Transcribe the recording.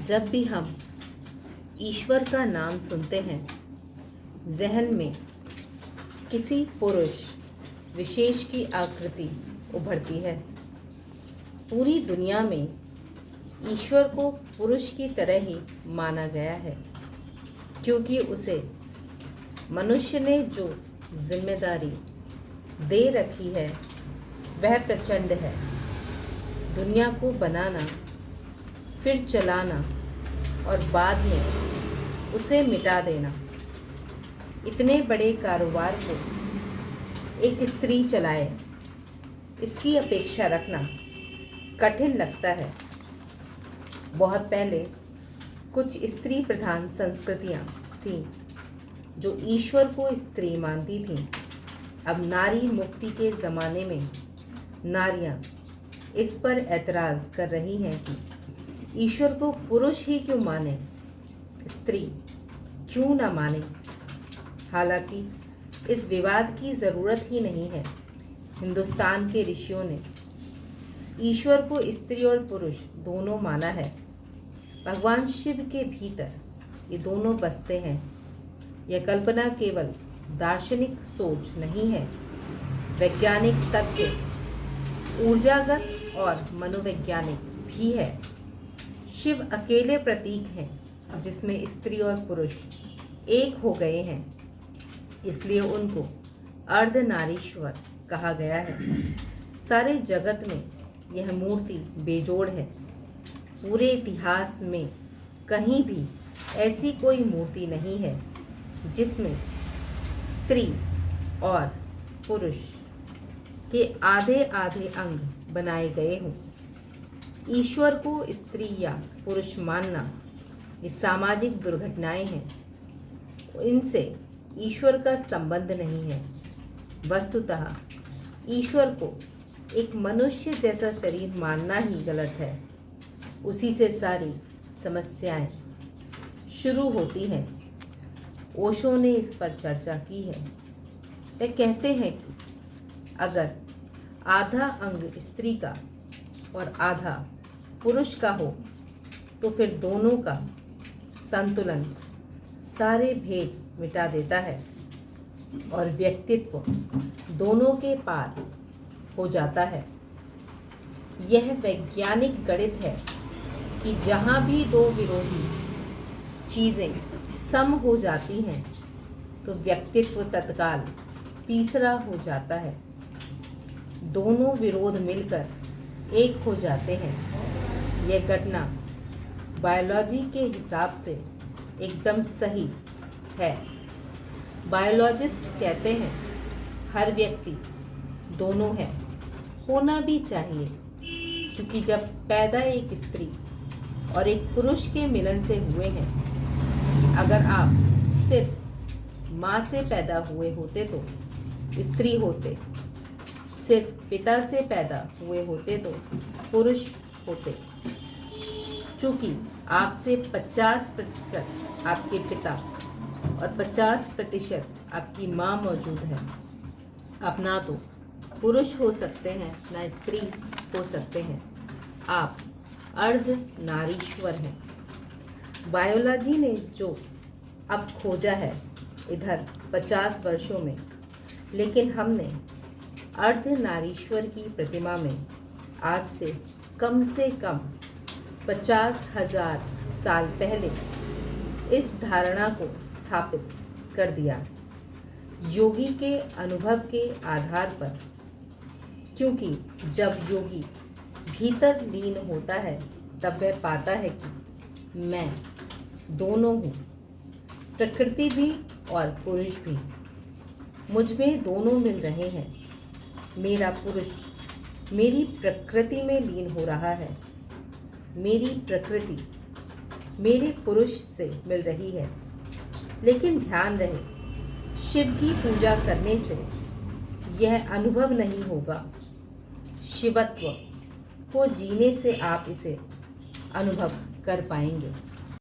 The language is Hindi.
जब भी हम ईश्वर का नाम सुनते हैं, जहन में किसी पुरुष विशेष की आकृति उभरती है। पूरी दुनिया में ईश्वर को पुरुष की तरह ही माना गया है, क्योंकि उसे मनुष्य ने जो जिम्मेदारी दे रखी है वह प्रचंड है। दुनिया को बनाना, फिर चलाना और बाद में उसे मिटा देना। इतने बड़े कारोबार को एक स्त्री चलाए, इसकी अपेक्षा रखना कठिन लगता है। बहुत पहले कुछ स्त्री प्रधान संस्कृतियाँ थीं जो ईश्वर को स्त्री मानती थीं। अब नारी मुक्ति के ज़माने में नारियाँ इस पर ऐतराज़ कर रही हैं कि ईश्वर को पुरुष ही क्यों माने, स्त्री क्यों ना माने। हालांकि इस विवाद की ज़रूरत ही नहीं है। हिंदुस्तान के ऋषियों ने ईश्वर को स्त्री और पुरुष दोनों माना है। भगवान शिव के भीतर ये दोनों बसते हैं। यह कल्पना केवल दार्शनिक सोच नहीं है, वैज्ञानिक तथ्य, ऊर्जागत और मनोवैज्ञानिक भी है। शिव अकेले प्रतीक हैं जिसमें स्त्री और पुरुष एक हो गए हैं, इसलिए उनको अर्धनारीश्वर कहा गया है। सारे जगत में यह मूर्ति बेजोड़ है। पूरे इतिहास में कहीं भी ऐसी कोई मूर्ति नहीं है जिसमें स्त्री और पुरुष के आधे आधे अंग बनाए गए हों। ईश्वर को स्त्री या पुरुष मानना ये सामाजिक दुर्घटनाएं हैं। इनसे ईश्वर का संबंध नहीं है। वस्तुतः ईश्वर को एक मनुष्य जैसा शरीर मानना ही गलत है। उसी से सारी समस्याएं शुरू होती हैं। ओशो ने इस पर चर्चा की है। वे कहते हैं कि अगर आधा अंग स्त्री का और आधा पुरुष का हो तो फिर दोनों का संतुलन सारे भेद मिटा देता है और व्यक्तित्व दोनों के पार हो जाता है। यह वैज्ञानिक गणित है कि जहाँ भी दो विरोधी चीज़ें सम हो जाती हैं तो व्यक्तित्व तत्काल तीसरा हो जाता है। दोनों विरोध मिलकर एक हो जाते हैं। यह घटना बायोलॉजी के हिसाब से एकदम सही है। बायोलॉजिस्ट कहते हैं हर व्यक्ति दोनों है, होना भी चाहिए, क्योंकि जब पैदा एक स्त्री और एक पुरुष के मिलन से हुए हैं, अगर आप सिर्फ माँ से पैदा हुए होते तो स्त्री होते, सिर्फ पिता से पैदा हुए होते तो पुरुष होते। चूँकि आपसे 50% आपके पिता और 50% आपकी माँ मौजूद है, आप ना तो पुरुष हो सकते हैं ना स्त्री हो सकते हैं। आप अर्धनारीश्वर हैं। बायोलॉजी ने जो अब खोजा है इधर 50 वर्षों में, लेकिन हमने अर्धनारीश्वर की प्रतिमा में आज से कम 50,000 साल पहले इस धारणा को स्थापित कर दिया, योगी के अनुभव के आधार पर। क्योंकि जब योगी भीतर लीन होता है तब वह पाता है कि मैं दोनों हूँ, प्रकृति भी और पुरुष भी। मुझ में दोनों मिल रहे हैं। मेरा पुरुष मेरी प्रकृति में लीन हो रहा है, मेरी प्रकृति मेरे पुरुष से मिल रही है। लेकिन ध्यान रहे, शिव की पूजा करने से यह अनुभव नहीं होगा। शिवत्व को जीने से आप इसे अनुभव कर पाएंगे।